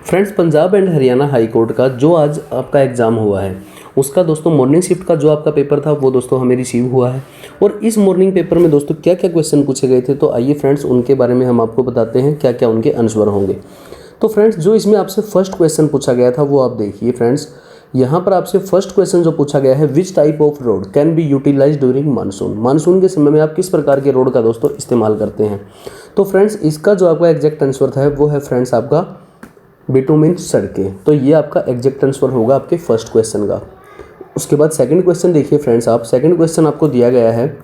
Friends, Punjab and Haryana high court का जो आज आपका एग्ज़ाम हुआ है उसका दोस्तों मॉर्निंग शिफ्ट का जो आपका पेपर था वो दोस्तों हमें रिसीव हुआ है। और इस मॉर्निंग पेपर में दोस्तों क्या क्या क्वेश्चन पूछे गए थे, तो आइए फ्रेंड्स उनके बारे में हम आपको बताते हैं क्या क्या उनके आंसर होंगे। तो फ्रेंड्स, जो इसमें आपसे फर्स्ट क्वेश्चन पूछा गया था वो आप देखिए। फ्रेंड्स, यहाँ पर आपसे फर्स्ट क्वेश्चन जो पूछा गया है, which type of road can be utilize during monsoon. Monsoon के समय में आप किस प्रकार के रोड का दोस्तों इस्तेमाल करते हैं। तो फ्रेंड्स, इसका जो आपका एग्जैक्ट आंसर था वो है फ्रेंड्स आपका बिटुमिन सड़कें। तो ये आपका एग्जैक्ट आंसर होगा आपके फर्स्ट क्वेश्चन का। उसके बाद सेकंड क्वेश्चन देखिए फ्रेंड्स आप। सेकंड क्वेश्चन आपको दिया गया है,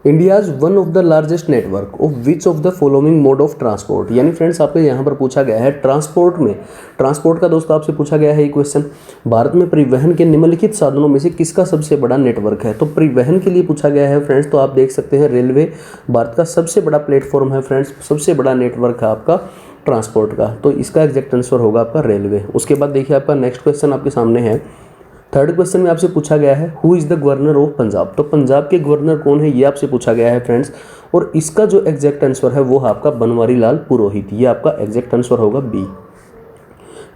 India's one of the largest network of which of the following mode of transport. यानी फ्रेंड्स आपको यहाँ पर पूछा गया है ट्रांसपोर्ट का दोस्तों आपसे पूछा गया है ये क्वेश्चन। भारत में परिवहन के निम्नलिखित साधनों में से किसका सबसे बड़ा नेटवर्क है। तो परिवहन के लिए पूछा गया है फ्रेंड्स, तो आप देख सकते हैं रेलवे भारत का सबसे बड़ा प्लेटफॉर्म है फ्रेंड्स, सबसे बड़ा नेटवर्क है आपका ट्रांसपोर्ट का। तो इसका एग्जैक्ट आंसर होगा आपका रेलवे। उसके बाद देखिए आपका नेक्स्ट क्वेश्चन आपके सामने है। थर्ड क्वेश्चन में आपसे पूछा गया है, who is the governor of Punjab. तो पंजाब के गवर्नर कौन है ये आपसे पूछा गया है फ्रेंड्स। और इसका जो एग्जैक्ट आंसर है वो है आपका बनवारी लाल पुरोहित। ये आपका एग्जैक्ट आंसर होगा बी।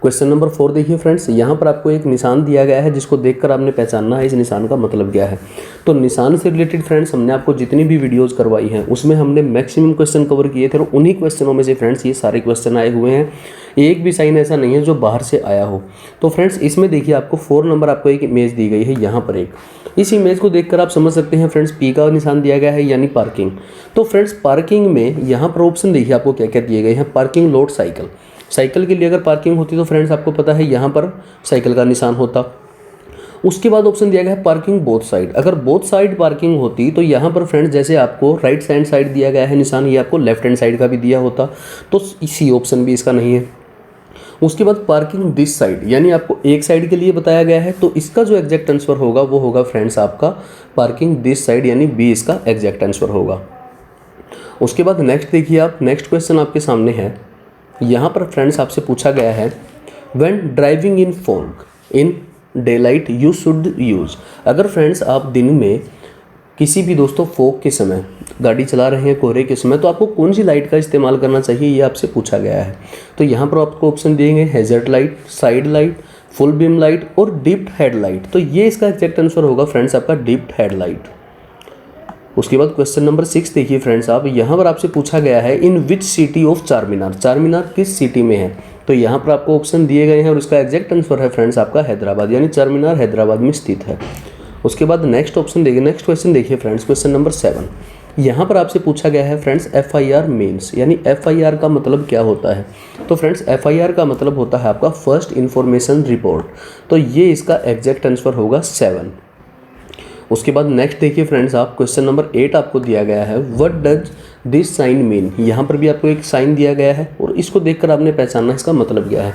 क्वेश्चन नंबर 4 देखिए फ्रेंड्स, यहाँ पर आपको एक निशान दिया गया है जिसको देखकर आपने पहचानना है इस निशान का मतलब क्या है। तो निशान से रिलेटेड फ्रेंड्स हमने आपको जितनी भी वीडियोस करवाई हैं उसमें हमने मैक्सिमम क्वेश्चन कवर किए थे और उन्हीं क्वेश्चनों में से फ्रेंड्स ये सारे क्वेश्चन आए हुए हैं। एक भी साइन ऐसा नहीं है जो बाहर से आया हो। तो फ्रेंड्स इसमें देखिए आपको 4 नंबर आपको एक इमेज दी गई है यहाँ पर एक। इस इमेज को देखकर आप समझ सकते हैं फ्रेंड्स पी का निशान दिया गया है यानी पार्किंग। तो फ्रेंड्स पार्किंग में यहाँ पर ऑप्शन देखिए आपको क्या क्या दिए गए हैं। पार्किंग लॉट साइकिल, साइकिल के लिए अगर पार्किंग होती तो फ्रेंड्स आपको पता है यहाँ पर साइकिल का निशान होता। उसके बाद ऑप्शन दिया गया है पार्किंग बोथ साइड। अगर बोथ साइड पार्किंग होती तो यहाँ पर फ्रेंड्स जैसे आपको राइट हैंड साइड दिया गया है निशान, ये आपको लेफ्ट हैंड साइड का भी दिया होता। तो इसी ऑप्शन भी इसका नहीं है। उसके बाद पार्किंग दिस साइड, यानी आपको एक साइड के लिए बताया गया है। तो इसका जो एग्जैक्ट आंसर होगा वो होगा फ्रेंड्स आपका पार्किंग दिस साइड, यानी बी इसका एग्जैक्ट आंसर होगा। उसके बाद नेक्स्ट देखिए आप, नेक्स्ट क्वेश्चन आपके सामने है। यहाँ पर फ्रेंड्स आपसे पूछा गया है, when driving in fog in day light you should use. अगर फ्रेंड्स आप दिन में किसी भी दोस्तों फॉग के समय गाड़ी चला रहे हैं, कोहरे के समय, तो आपको कौन सी लाइट का इस्तेमाल करना चाहिए ये आपसे पूछा गया है। तो यहाँ पर आपको ऑप्शन दिए गए hazard light, side light, full beam light और डिप्ड हेडलाइट। तो ये इसका एग्जैक्ट आंसर होगा फ्रेंड्स आपका डिप्ड हेडलाइट। उसके बाद क्वेश्चन नंबर 6 देखिए फ्रेंड्स आप। यहाँ पर आपसे पूछा गया है, in which city of Charminar. Charminar किस सिटी में है। तो यहाँ पर आपको ऑप्शन दिए गए हैं और इसका एग्जैक्ट आंसर है फ्रेंड्स आपका हैदराबाद, यानी चारमीनार हैदराबाद में स्थित है। उसके बाद नेक्स्ट ऑप्शन देखिए, नेक्स्ट क्वेश्चन देखिए फ्रेंड्स, क्वेश्चन नंबर 7। यहाँ पर आपसे पूछा गया है फ्रेंड्स FIR मीन्स, यानी FIR का मतलब क्या होता है। तो फ्रेंड्स FIR का मतलब होता है आपका फर्स्ट इन्फॉर्मेशन रिपोर्ट। तो ये इसका एग्जैक्ट आंसर होगा 7। उसके बाद नेक्स्ट देखिए फ्रेंड्स आप, क्वेश्चन नंबर 8 आपको दिया गया है, what does this sign mean. यहाँ पर भी आपको एक साइन दिया गया है और इसको देखकर आपने पहचानना इसका मतलब क्या है।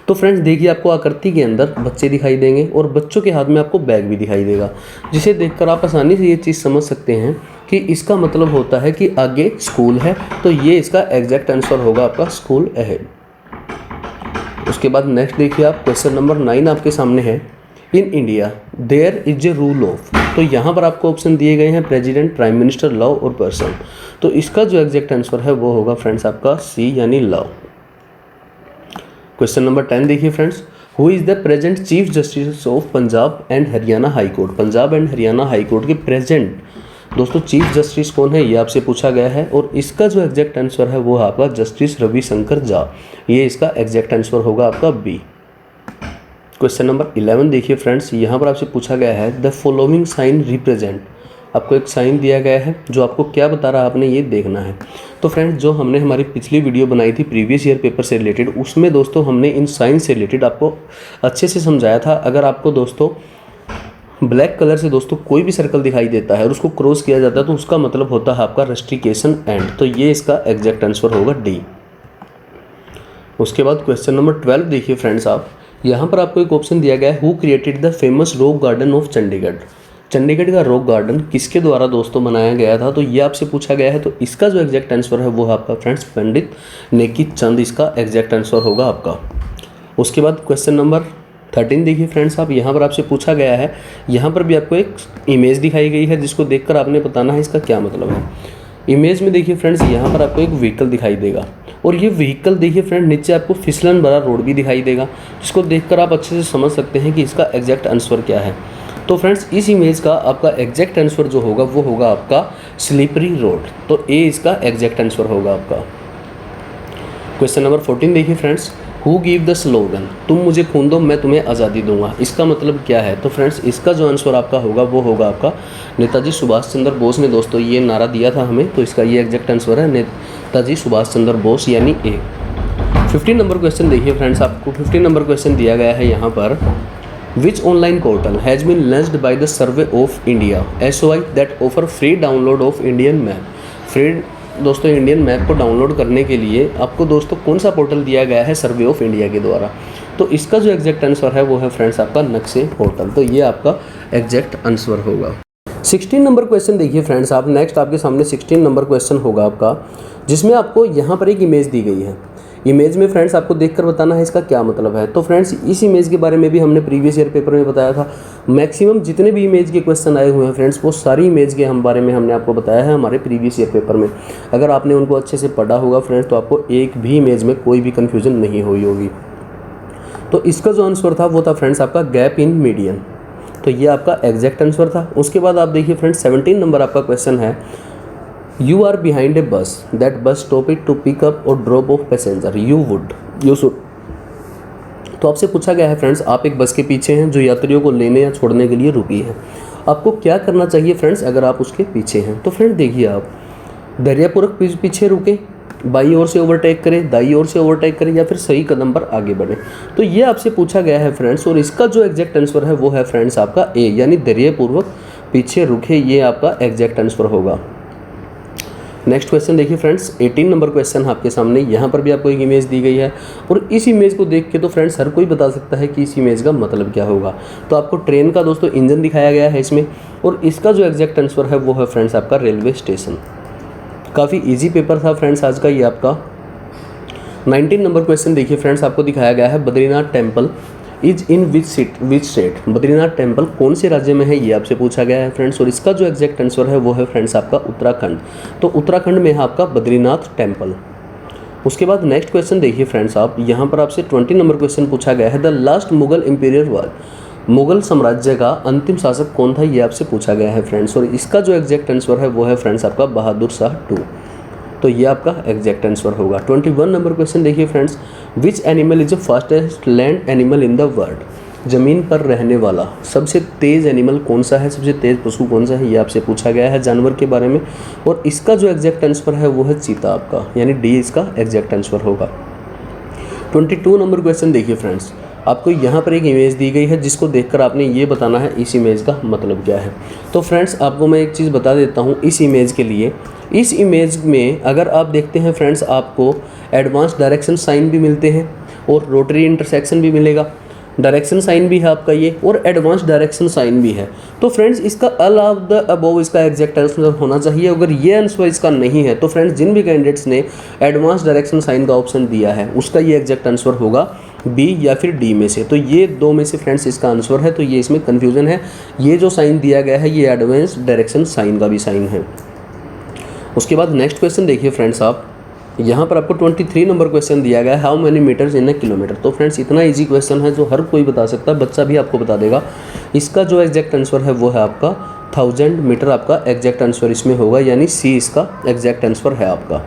तो फ्रेंड्स देखिए आपको आकृति के अंदर बच्चे दिखाई देंगे और बच्चों के हाथ में आपको बैग भी दिखाई देगा, जिसे देखकर आप आसानी से ये चीज़ समझ सकते हैं कि इसका मतलब होता है कि आगे स्कूल है। तो ये इसका एग्जैक्ट आंसर होगा आपका स्कूल अहेड। उसके बाद नेक्स्ट देखिए आप, क्वेश्चन नंबर 9 आपके सामने है, in India there is a rule of. तो यहाँ पर आपको ऑप्शन दिए गए हैं प्रेसिडेंट, प्राइम मिनिस्टर, लॉ और पर्सन। तो इसका जो एग्जैक्ट आंसर है वो होगा फ्रेंड्स आपका सी, यानी लॉ। क्वेश्चन नंबर 10 देखिए friends, who is the present chief justice of Punjab and Haryana high court. Punjab and Haryana high court के प्रेजेंट दोस्तों चीफ जस्टिस कौन है ये आपसे पूछा गया है और इसका जो एग्जैक्ट आंसर है वो आपका जस्टिस रविशंकर झा। ये इसका एग्जैक्ट आंसर होगा आपका बी। क्वेश्चन नंबर 11 देखिए फ्रेंड्स, यहाँ पर आपसे पूछा गया है, द फॉलोइंग साइन रिप्रेजेंट। आपको एक साइन दिया गया है जो आपको क्या बता रहा है आपने ये देखना है। तो फ्रेंड्स जो हमने हमारी पिछली वीडियो बनाई थी प्रीवियस ईयर पेपर से रिलेटेड, उसमें दोस्तों हमने इन साइन से रिलेटेड आपको अच्छे से समझाया था। अगर आपको दोस्तों ब्लैक कलर से दोस्तों कोई भी सर्कल दिखाई देता है और उसको क्रॉस किया जाता है तो उसका मतलब होता है आपका रेस्ट्रिकेशन एंड। तो ये इसका एग्जैक्ट आंसर होगा डी। उसके बाद क्वेश्चन नंबर 12 देखिए फ्रेंड्स आप, यहाँ पर आपको एक ऑप्शन दिया गया है, who created the famous rock garden of Chandigarh. Chandigarh का रॉक गार्डन किसके द्वारा दोस्तों बनाया गया था। तो ये आपसे पूछा गया है। तो इसका जो एग्जैक्ट आंसर है वो आपका फ्रेंड्स पंडित नेकी चंद, इसका एग्जैक्ट आंसर होगा आपका। उसके बाद क्वेश्चन नंबर 13 देखिए फ्रेंड्स आप, यहाँ पर आपसे पूछा गया है, यहाँ पर भी आपको एक इमेज दिखाई गई है जिसको देखकर आपने बताना है इसका क्या मतलब है। इमेज में देखिए फ्रेंड्स यहाँ पर आपको एक व्हीकल दिखाई देगा और ये व्हीकल देखिए फ्रेंड नीचे आपको फिसलन भरा रोड भी दिखाई देगा, जिसको देखकर आप अच्छे से समझ सकते हैं कि इसका एग्जैक्ट आंसर क्या है। तो फ्रेंड्स इस इमेज का आपका एग्जैक्ट आंसर जो होगा वो होगा आपका स्लिपरी रोड। तो ए इसका एग्जैक्ट आंसर होगा आपका। क्वेश्चन नंबर 14 देखिए friends, who give the slogan तुम मुझे खून दो मैं तुम्हें आज़ादी दूंगा, इसका मतलब क्या है। तो फ्रेंड्स इसका जो आंसर आपका होगा वो होगा आपका नेताजी सुभाष चंद्र बोस ने दोस्तों ये नारा दिया था हमें, तो इसका ये एग्जैक्ट आंसर है नेताजी सुभाष चंद्र बोस यानी ए। 15 नंबर क्वेश्चन देखिए फ्रेंड्स, आपको 15 नंबर क्वेश्चन दिया गया है यहाँ पर, which online portal has been launched by the survey of India SOI that offer free download of Indian map. Free दोस्तों इंडियन मैप को डाउनलोड करने के लिए आपको दोस्तों कौन सा पोर्टल दिया गया है सर्वे ऑफ इंडिया के द्वारा। तो इसका जो एग्जैक्ट आंसर है वो है फ्रेंड्स आपका नक्शे पोर्टल। तो ये आपका एग्जैक्ट आंसर होगा। 16 नंबर क्वेश्चन देखिए फ्रेंड्स, आप नेक्स्ट आपके सामने 16 नंबर क्वेश्चन होगा आपका, जिसमें आपको यहाँ पर एक इमेज दी गई है। इमेज में फ्रेंड्स आपको देखकर बताना है इसका क्या मतलब है। तो फ्रेंड्स इस इमेज के बारे में भी हमने प्रीवियस ईयर पेपर में बताया था। मैक्सिमम जितने भी इमेज के क्वेश्चन आए हुए हैं फ्रेंड्स वो सारी इमेज के बारे में हमने आपको बताया है हमारे प्रीवियस ईयर पेपर में। अगर आपने उनको अच्छे से पढ़ा होगा फ्रेंड्स तो आपको एक भी इमेज में कोई भी कन्फ्यूजन नहीं हुई होगी। तो इसका जो आंसर था वो था फ्रेंड्स आपका गैप इन मीडियन। तो ये आपका एग्जैक्ट आंसर था। उसके बाद आप देखिए फ्रेंड्स 17 नंबर आपका क्वेश्चन है, you are behind a bus that bus stop it to pick up और drop off passenger you should. तो आपसे पूछा गया है फ्रेंड्स आप एक बस के पीछे हैं जो यात्रियों को लेने या छोड़ने के लिए रुकी है, आपको क्या करना चाहिए फ्रेंड्स अगर आप उसके पीछे हैं। तो फ्रेंड देखिए आप धैर्यपूर्वक पीछे रुके, बाई ओर से ओवरटेक करें, दाई ओर से ओवरटेक करें या फिर सही कदम पर आगे बढ़े। तो ये आपसे पूछा गया है फ्रेंड्स और इसका जो एग्जैक्ट आंसर है वो है फ्रेंड्स आपका ए यानी धैर्यपूर्वक पीछे रुके, ये आपका एग्जैक्ट आंसर होगा। नेक्स्ट क्वेश्चन देखिए फ्रेंड्स 18 नंबर क्वेश्चन आपके सामने, यहाँ पर भी आपको एक इमेज दी गई है और इस इमेज को देख के तो फ्रेंड्स हर कोई बता सकता है कि इस इमेज का मतलब क्या होगा। तो आपको ट्रेन का दोस्तों इंजन दिखाया गया है इसमें और इसका जो एग्जैक्ट आंसर है वो है फ्रेंड्स आपका रेलवे स्टेशन। काफ़ी ईजी पेपर था फ्रेंड्स आज का ये आपका। 19 नंबर क्वेश्चन देखिए फ्रेंड्स, आपको दिखाया गया है Badrinath temple is in which state. Badrinath temple कौन से राज्य में है ये आपसे पूछा गया है फ्रेंड्स और इसका जो एग्जैक्ट आंसर है वो है फ्रेंड्स आपका उत्तराखंड। तो उत्तराखंड में है आपका बद्रीनाथ टेम्पल। उसके बाद नेक्स्ट क्वेश्चन देखिए फ्रेंड्स, आप यहाँ पर आपसे 20 नंबर क्वेश्चन पूछा गया है, द लास्ट मुगल इंपीरियर वार, मुगल साम्राज्य का अंतिम शासक कौन था ये आपसे पूछा गया है फ्रेंड्स और इसका जो एग्जैक्ट आंसर है वो है फ्रेंड्स आपका बहादुर शाह 2। तो ये आपका एग्जैक्ट आंसर होगा। 21 नंबर क्वेश्चन देखिए friends, which animal is the fastest land animal in the world. ज़मीन पर रहने वाला सबसे तेज़ एनिमल कौन सा है, सबसे तेज़ पशु कौन सा है ये आपसे पूछा गया है जानवर के बारे में और इसका जो एग्जैक्ट आंसर है वो है चीता आपका, यानी डी इसका एग्जैक्ट आंसर होगा। 22 नंबर क्वेश्चन देखिए फ्रेंड्स, आपको यहाँ पर एक इमेज दी गई है जिसको देखकर आपने ये बताना है इस इमेज का मतलब क्या है। तो फ्रेंड्स आपको मैं एक चीज़ बता देता हूँ इस इमेज के लिए, इस इमेज में अगर आप देखते हैं फ्रेंड्स आपको एडवांस डायरेक्शन साइन भी मिलते हैं और रोटरी इंटरसेक्शन भी मिलेगा, डायरेक्शन साइन भी है आपका ये और एडवांस डायरेक्शन साइन भी है। तो फ्रेंड्स इसका ऑल ऑफ द अबव इसका एग्जैक्ट आंसर होना चाहिए। अगर ये आंसर इसका नहीं है तो फ्रेंड्स जिन भी कैंडिडेट्स ने एडवांस डायरेक्शन साइन का ऑप्शन दिया है उसका ये एग्जैक्ट आंसर होगा बी या फिर डी में से। तो ये दो में से फ्रेंड्स इसका आंसर है, तो ये इसमें कन्फ्यूजन है। ये जो साइन दिया गया है ये एडवांस डायरेक्शन साइन का भी साइन है। उसके बाद नेक्स्ट क्वेश्चन देखिए फ्रेंड्स, आप यहाँ पर आपको 23 नंबर क्वेश्चन दिया गया है, how many meters in a kilometer. तो फ्रेंड्स इतना इजी क्वेश्चन है जो हर कोई बता सकता है, बच्चा भी आपको बता देगा। इसका जो एग्जैक्ट आंसर है वो है आपका 1000 मीटर आपका एग्जैक्ट आंसर इसमें होगा, यानी सी इसका एग्जैक्ट आंसर है आपका।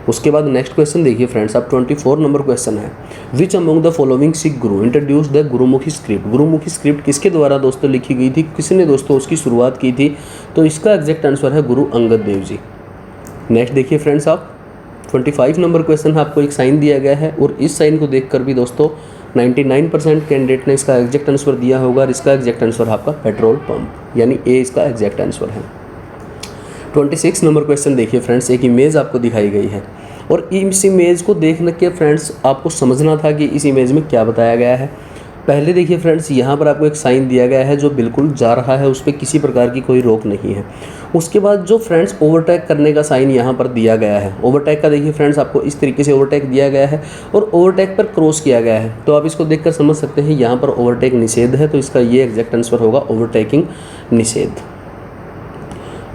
उसके बाद नेक्स्ट क्वेश्चन देखिए फ्रेंड्स, आप 24 नंबर क्वेश्चन है, which among the following Sikh guru introduced the Gurmukhi script. Gurmukhi script किसके द्वारा दोस्तों लिखी गई थी, किसने दोस्तों उसकी शुरुआत की थी। तो इसका एग्जैक्ट आंसर है गुरु अंगद देव जी। नेक्स्ट देखिए फ्रेंड्स, आप 25 नंबर क्वेश्चन है, आपको एक साइन दिया गया है और इस साइन को देखकर भी दोस्तों 99% कैंडिडेट ने इसका एग्जैक्ट आंसर दिया होगा और इसका एग्जैक्ट आंसर आपका पेट्रोल पंप, यानी ए इसका एग्जैक्ट आंसर है। 26 नंबर क्वेश्चन देखिए फ्रेंड्स, एक इमेज आपको दिखाई गई है और इस इमेज को देखने के फ्रेंड्स आपको समझना था कि इस इमेज में क्या बताया गया है। पहले देखिए फ्रेंड्स, यहाँ पर आपको एक साइन दिया गया है जो बिल्कुल जा रहा है, उस पर किसी प्रकार की कोई रोक नहीं है। उसके बाद जो फ्रेंड्स ओवरटेक करने का साइन यहाँ पर दिया गया है, ओवरटेक का देखिए फ्रेंड्स आपको इस तरीके से ओवरटेक दिया गया है और ओवरटेक पर क्रॉस किया गया है। तो आप इसको देखकर समझ सकते हैं यहाँ पर ओवरटेक निषेध है, तो इसका ये एग्जैक्ट आंसर होगा ओवरटेकिंग निषेध।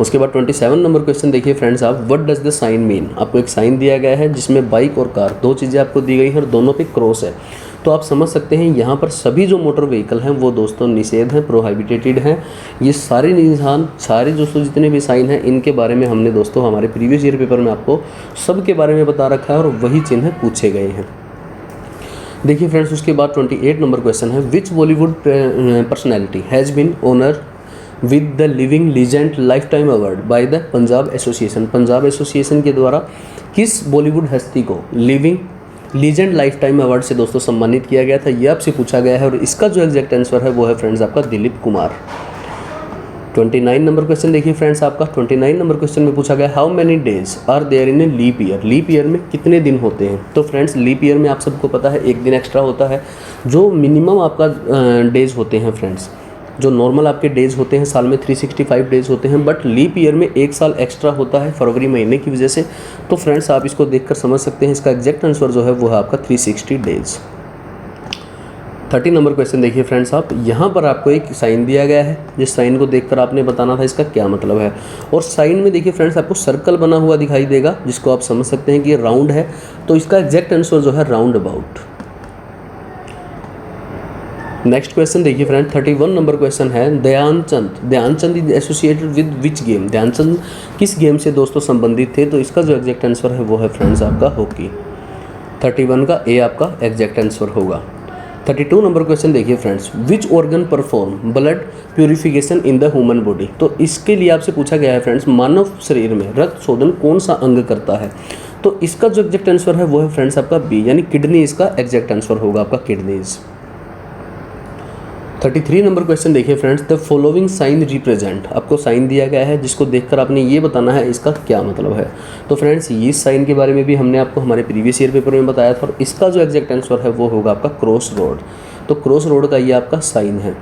उसके बाद 27 नंबर क्वेश्चन देखिए फ्रेंड्स आप, what does the sign mean. आपको एक साइन दिया गया है जिसमें बाइक और कार दो चीज़ें आपको दी गई हैं और दोनों पे क्रॉस है। तो आप समझ सकते हैं यहाँ पर सभी जो मोटर व्हीकल हैं वो दोस्तों निषेध हैं, प्रोहिबिटेड हैं। ये सारे निशान, सारे दोस्तों जितने भी साइन हैं, इनके बारे में हमने दोस्तों हमारे प्रीवियस ईयर पेपर में आपको सब के बारे में बता रखा है और वही चिन्ह पूछे गए हैं। देखिए फ्रेंड्स उसके बाद 28 नंबर क्वेश्चन है, which Bollywood personality has been honour with the living legend life time award by the Punjab association. Punjab association के द्वारा किस बॉलीवुड हस्ती को living legend life time award से दोस्तों सम्मानित किया गया था, ये आपसे पूछा गया है और इसका जो एग्जैक्ट आंसर है वो है फ्रेंड्स आपका दिलीप कुमार। 29 नंबर क्वेश्चन देखिए फ्रेंड्स आपका, 29 नंबर क्वेश्चन में पूछा गया, how many days are there in a leap year. Leap year में कितने दिन होते हैं। तो फ्रेंड्स लीप ईयर में आप सबको पता है एक दिन एक्स्ट्रा होता है। जो मिनिमम आपका डेज होते हैं फ्रेंड्स, जो नॉर्मल आपके डेज होते हैं साल में 365 डेज होते हैं, बट लीप ईयर में एक साल एक्स्ट्रा होता है फरवरी महीने की वजह से। तो फ्रेंड्स आप इसको देखकर समझ सकते हैं इसका एग्जैक्ट आंसर जो है वो है आपका 360 डेज। 30 नंबर क्वेश्चन देखिए फ्रेंड्स आप, यहाँ पर आपको एक साइन दिया गया है, जिस साइन को देखकर आपने बताना था इसका क्या मतलब है। और साइन में देखिए फ्रेंड्स आपको सर्कल बना हुआ दिखाई देगा जिसको आप समझ सकते हैं कि ये राउंड है। तो इसका एग्जैक्ट आंसर जो है राउंड अबाउट। नेक्स्ट क्वेश्चन देखिए फ्रेंड 31 नंबर क्वेश्चन है, Dhyanchand is associated with which game. Dhyanchand किस गेम से दोस्तों संबंधित थे। तो इसका जो एग्जैक्ट आंसर है वो है फ्रेंड्स आपका हॉकी। 31 का ए आपका एग्जैक्ट आंसर होगा। 32 नंबर क्वेश्चन देखिए friends, which organ perform blood purification in the human body. तो इसके लिए आपसे पूछा गया है फ्रेंड्स, मानव शरीर में रक्त शोधन कौन सा अंग करता है। तो इसका जो एग्जैक्ट आंसर है वो है फ्रेंड्स आपका बी, यानी किडनी इसका एग्जैक्ट आंसर होगा आपका किडनीज। 33 नंबर क्वेश्चन देखिए friends, the following sign represent. आपको साइन दिया गया है जिसको देखकर आपने ये बताना है इसका क्या मतलब है। तो फ्रेंड्स इस साइन के बारे में भी हमने आपको हमारे प्रीवियस ईयर पेपर में बताया था और इसका जो एग्जैक्ट आंसर है वो होगा आपका क्रॉस रोड। तो क्रॉस रोड का ये आपका साइन है।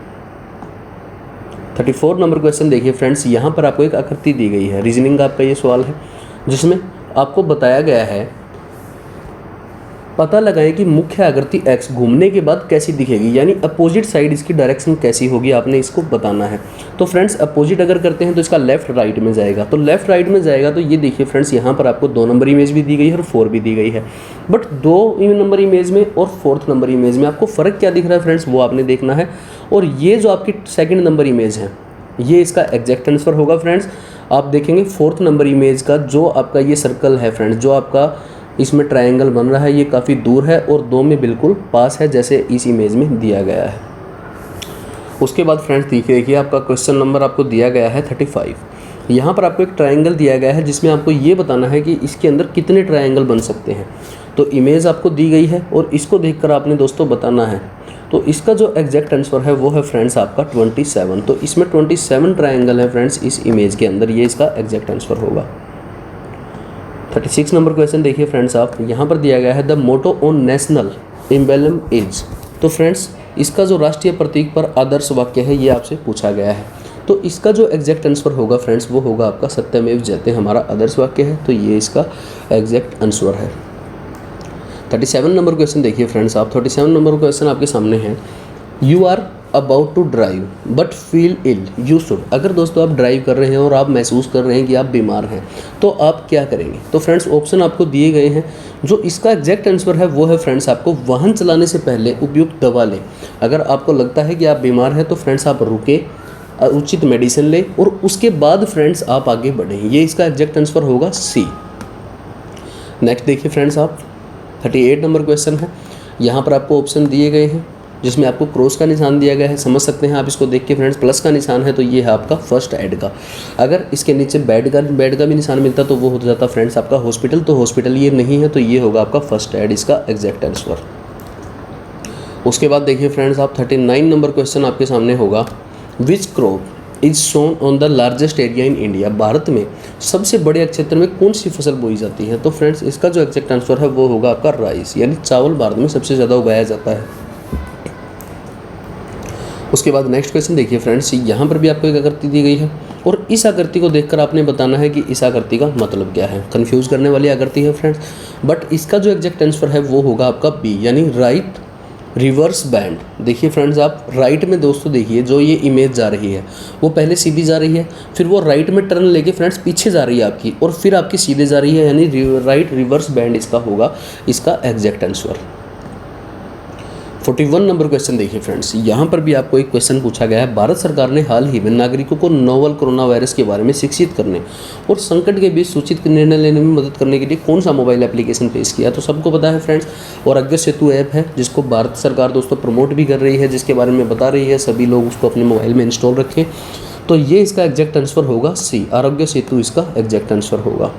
34 नंबर क्वेश्चन देखिए फ्रेंड्स, यहाँ पर आपको एक आकृति दी गई है, रीजनिंग का आपका ये सवाल है जिसमें आपको बताया गया है, पता लगाएं कि मुख्य आकृति x घूमने के बाद कैसी दिखेगी, यानी अपोजिट साइड इसकी डायरेक्शन कैसी होगी, आपने इसको बताना है। तो फ्रेंड्स अपोजिट अगर करते हैं तो इसका लेफ्ट राइट में जाएगा। तो लेफ्ट राइट में जाएगा तो ये देखिए फ्रेंड्स यहाँ पर आपको 2 नंबर इमेज भी दी गई है और 4 भी दी गई है। बट 2 नंबर इमेज में और 4th नंबर इमेज में आपको फ़र्क क्या दिख रहा है फ्रेंड्स, वो आपने देखना है। और ये जो आपकी 2nd नंबर इमेज है ये इसका एग्जैक्ट आंसर होगा फ्रेंड्स। आप देखेंगे 4th नंबर इमेज का जो आपका ये सर्कल है फ्रेंड्स, जो आपका इसमें ट्रायंगल बन रहा है ये काफ़ी दूर है और 2 में बिल्कुल पास है जैसे इस इमेज में दिया गया है। उसके बाद फ्रेंड्स देखिए आपका क्वेश्चन नंबर आपको दिया गया है 35। यहाँ पर आपको एक ट्रायंगल दिया गया है जिसमें आपको ये बताना है कि इसके अंदर कितने ट्रायंगल बन सकते हैं। तो इमेज आपको दी गई है और इसको देखकर आपने दोस्तों बताना है। तो इसका जो एग्जैक्ट आंसर है वो है फ्रेंड्स आपका 27। तो इसमें 27 ट्रायंगल है फ्रेंड्स इस इमेज के अंदर, ये इसका एग्जैक्ट आंसर होगा। 36 नंबर क्वेश्चन देखिए फ्रेंड्स आप, यहाँ पर दिया गया है the motto on national emblem is. तो फ्रेंड्स इसका जो राष्ट्रीय प्रतीक पर आदर्श वाक्य है ये आपसे पूछा गया है। तो इसका जो एग्जैक्ट आंसर होगा फ्रेंड्स वो होगा आपका सत्यमेव जयते हमारा आदर्श वाक्य है। तो ये इसका एग्जैक्ट आंसर है। 37 नंबर क्वेश्चन देखिए फ्रेंड्स आप, 37 नंबर क्वेश्चन आपके सामने है, you are about to drive but feel ill you should. अगर दोस्तों आप ड्राइव कर रहे हैं और आप महसूस कर रहे हैं कि आप बीमार हैं तो आप क्या करेंगे। तो फ्रेंड्स ऑप्शन आपको दिए गए हैं। जो इसका एग्जैक्ट आंसर है वो है फ्रेंड्स आपको वाहन चलाने से पहले उपयुक्त दवा लें। अगर आपको लगता है कि आप बीमार हैं तो फ्रेंड्स आप रुके, उचित मेडिसिन लें और उसके बाद फ्रेंड्स आप आगे बढ़ें। ये इसका एग्जैक्ट आंसर होगा सी। नेक्स्ट देखिए फ्रेंड्स आप 38 नंबर क्वेश्चन है। यहाँ पर आपको ऑप्शन दिए गए हैं जिसमें आपको क्रॉस का निशान दिया गया है, समझ सकते हैं आप इसको देख के फ्रेंड्स। प्लस का निशान है तो ये है आपका फर्स्ट एड का। अगर इसके नीचे बेड का भी निशान मिलता तो वो हो जाता फ्रेंड्स आपका हॉस्पिटल। तो हॉस्पिटल ये नहीं है तो ये होगा आपका फर्स्ट एड इसका एग्जैक्ट आंसर। उसके बाद देखिए फ्रेंड्स आप 39 नंबर क्वेश्चन आपके सामने होगा, which crop is sown on the largest area in India. Bharat में सबसे बड़े क्षेत्र में कौन सी फसल बोई जाती है। तो फ्रेंड्स इसका जो एग्जैक्ट आंसर है वो होगा आपका राइस, यानी चावल भारत में सबसे ज़्यादा उगाया जाता है। उसके बाद नेक्स्ट क्वेश्चन देखिए फ्रेंड्स, यहाँ पर भी आपको एक आकृति दी गई है और इस आकृति को देखकर आपने बताना है कि इस आकृति का मतलब क्या है। कंफ्यूज करने वाली आकृति है फ्रेंड्स, बट इसका जो एग्जैक्ट आंसर है वो होगा आपका बी, यानी राइट रिवर्स बैंड। देखिए फ्रेंड्स, आप राइट में दोस्तों देखिए जो ये इमेज जा रही है वो पहले सीधी जा रही है, फिर वो राइट में टर्न लेके फ्रेंड्स पीछे जा रही है आपकी, और फिर आपकी सीधे जा रही है, यानी राइट रिवर्स बैंड इसका होगा इसका एग्जैक्ट आंसर। 41 नंबर क्वेश्चन देखिए फ्रेंड्स, यहाँ पर भी आपको एक क्वेश्चन पूछा गया है। भारत सरकार ने हाल ही में नागरिकों को नोवल कोरोना वायरस के बारे में शिक्षित करने और संकट के बीच सूचित निर्णय लेने में मदद करने के लिए कौन सा मोबाइल एप्लीकेशन पेश किया? तो सबको पता है फ्रेंड्स, और आरोग्य सेतु ऐप है जिसको भारत सरकार दोस्तों प्रमोट भी कर रही है, जिसके बारे में बता रही है सभी लोग उसको अपने मोबाइल में इंस्टॉल रखें। तो ये इसका एग्जैक्ट आंसर होगा सी, आरोग्य सेतु इसका एग्जैक्ट आंसर होगा।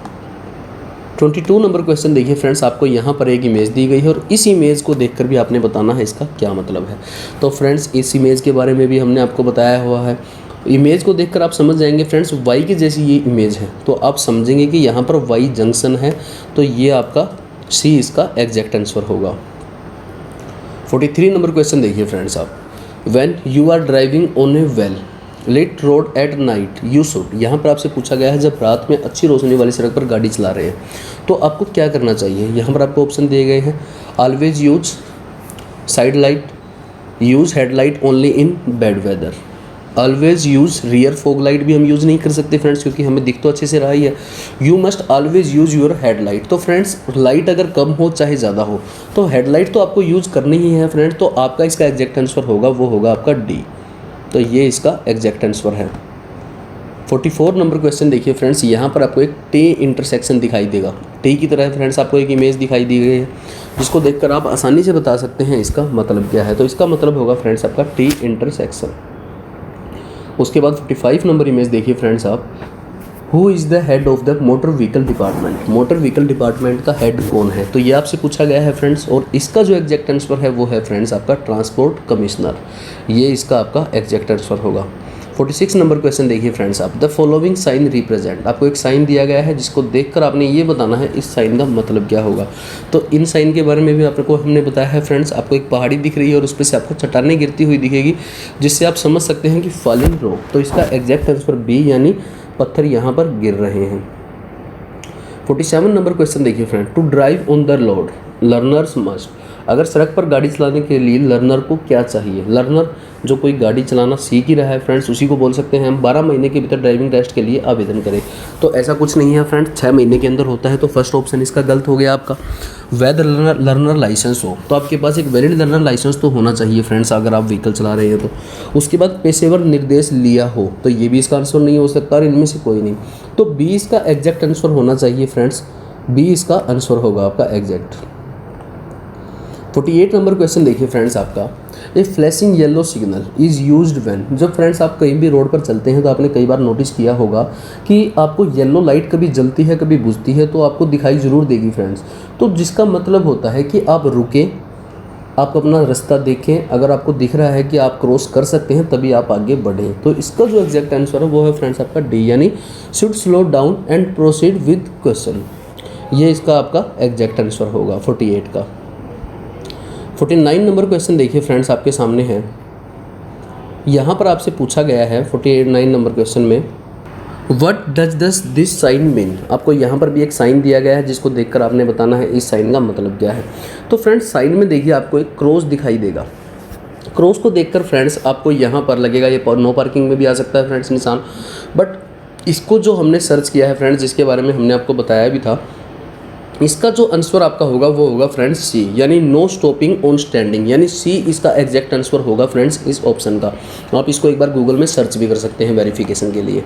22 नंबर क्वेश्चन देखिए फ्रेंड्स, आपको यहाँ पर एक इमेज दी गई है और इस इमेज को देखकर भी आपने बताना है इसका क्या मतलब है। तो फ्रेंड्स इस इमेज के बारे में भी हमने आपको बताया हुआ है। इमेज को देखकर आप समझ जाएंगे फ्रेंड्स, वाई की जैसी ये इमेज है तो आप समझेंगे कि यहाँ पर वाई जंक्शन है, तो ये आपका सी इसका एग्जैक्ट आंसर होगा। 43 नंबर क्वेश्चन देखिए फ्रेंड्स आप, when you are driving on a well lit road at night you should. यहाँ पर आपसे पूछा गया है जब रात में अच्छी रोशनी वाली सड़क पर गाड़ी चला रहे हैं तो आपको क्या करना चाहिए। यहाँ पर आपको ऑप्शन दिए गए हैं, always use side light, use headlight only in bad weather, always use rear fog light भी हम यूज़ नहीं कर सकते फ्रेंड्स क्योंकि हमें दिख तो अच्छे से रहा ही है। You must always use your headlight. तो फ्रेंड्स लाइट अगर कम हो चाहे ज़्यादा हो तो हेडलाइट तो आपको यूज़ करनी ही है फ्रेंड्स। तो आपका इसका एग्जैक्ट आंसर होगा वो होगा आपका डी, तो ये इसका एग्जैक्ट आंसर है। 44 नंबर क्वेश्चन देखिए फ्रेंड्स, यहाँ पर आपको एक टी इंटरसेक्शन दिखाई देगा। टी की तरह फ्रेंड्स आपको एक इमेज दिखाई दी गई है जिसको देखकर आप आसानी से बता सकते हैं इसका मतलब क्या है। तो इसका मतलब होगा फ्रेंड्स आपका टी इंटरसेक्शन। उसके बाद 55 नंबर इमेज देखिए फ्रेंड्स आप, who is the head of the motor vehicle department. Motor vehicle department का हेड कौन है? तो ये आपसे पूछा गया है फ्रेंड्स, और इसका जो एग्जैक्ट आंसर है वो है फ्रेंड्स आपका ट्रांसपोर्ट कमिश्नर। ये इसका आपका एग्जैक्ट आंसर होगा। 46 नंबर क्वेश्चन देखिए फ्रेंड्स आप, द फॉलोइंग साइन रिप्रेजेंट। आपको एक साइन दिया गया है जिसको देखकर आपने ये बताना है इस साइन का मतलब क्या होगा। तो इन साइन के बारे में भी आपको हमने बताया है फ्रेंड्स। आपको एक पहाड़ी दिख रही है और उस पर से आपको चट्टानें गिरती हुई दिखेगी जिससे आप समझ सकते हैं कि फॉलिंग रॉक। तो इसका एग्जैक्ट आंसर बी, यानी पत्थर यहाँ पर गिर रहे हैं। 47 नंबर क्वेश्चन देखिए friend, to drive on the road learners must. अगर सड़क पर गाड़ी चलाने के लिए लर्नर को क्या चाहिए? लर्नर जो कोई गाड़ी चलाना सीख ही रहा है फ्रेंड्स उसी को बोल सकते हैं हम 12 महीने के भीतर ड्राइविंग टेस्ट के लिए आवेदन करें। तो ऐसा कुछ नहीं है फ्रेंड्स, 6 महीने के अंदर होता है। तो फर्स्ट ऑप्शन इसका गलत हो गया आपका। वैध लर्नर लाइसेंस हो, तो आपके पास एक वैलिड लर्नर लाइसेंस तो होना चाहिए फ्रेंड्स अगर आप व्हीकल चला रहे हैं तो। उसके बाद पेशेवर निर्देश लिया हो, तो ये भी इसका आंसर नहीं हो सकता और इनमें से कोई नहीं। तो बी इसका एग्जैक्ट आंसर होना चाहिए फ्रेंड्स, बी इसका आंसर होगा आपका एग्जैक्ट। 48 नंबर क्वेश्चन देखिए फ्रेंड्स आपका, a flashing yellow signal is used when. जब फ्रेंड्स आप कहीं भी रोड पर चलते हैं तो आपने कई बार नोटिस किया होगा कि आपको येलो लाइट कभी जलती है कभी बुझती है, तो आपको दिखाई ज़रूर देगी फ्रेंड्स। तो जिसका मतलब होता है कि आप रुकें, आप अपना रास्ता देखें, अगर आपको दिख रहा है कि आप क्रॉस कर सकते हैं तभी आप आगे बढ़ें। तो इसका जो एग्जैक्ट आंसर है वो है फ्रेंड्स आपका डी, यानी should slow down and proceed with question. ये इसका आपका एग्जैक्ट आंसर होगा 48 का। 49 नंबर क्वेश्चन देखिए फ्रेंड्स आपके सामने है। यहाँ पर आपसे पूछा गया है 49 नंबर क्वेश्चन में, what does this sign mean. आपको यहाँ पर भी एक साइन दिया गया है जिसको देखकर आपने बताना है इस साइन का मतलब क्या है। तो फ्रेंड्स साइन में देखिए आपको एक क्रॉस दिखाई देगा। क्रॉस को देखकर फ्रेंड्स आपको यहाँ पर लगेगा ये नो पार्किंग में भी आ सकता है फ्रेंड्स निशान, बट इसको जो हमने सर्च किया है फ्रेंड्स जिसके बारे में हमने आपको बताया भी था, इसका जो आंसर आपका होगा वो होगा फ्रेंड्स सी, यानी नो स्टॉपिंग ऑन स्टैंडिंग, यानी सी इसका एग्जैक्ट आंसर होगा फ्रेंड्स इस ऑप्शन का। आप इसको एक बार गूगल में सर्च भी कर सकते हैं वेरिफिकेशन के लिए।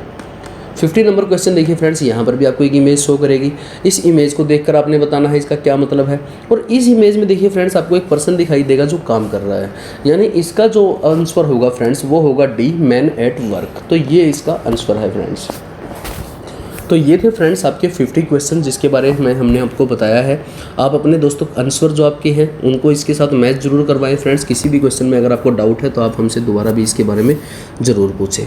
50 नंबर क्वेश्चन देखिए फ्रेंड्स, यहाँ पर भी आपको एक इमेज शो करेगी। इस इमेज को देखकर आपने बताना है इसका क्या मतलब है। और इस इमेज में देखिए फ्रेंड्स आपको एक पर्सन दिखाई देगा जो काम कर रहा है, यानी इसका जो आंसर होगा फ्रेंड्स वो होगा डी, मैन एट वर्क। तो ये इसका आंसर है फ्रेंड्स। तो ये थे फ्रेंड्स आपके 50 क्वेश्चन जिसके बारे में हमने आपको बताया है। आप अपने दोस्तों आंसर जो आपके हैं उनको इसके साथ मैच जरूर करवाएं फ्रेंड्स। किसी भी क्वेश्चन में अगर आपको डाउट है तो आप हमसे दोबारा भी इसके बारे में ज़रूर पूछें।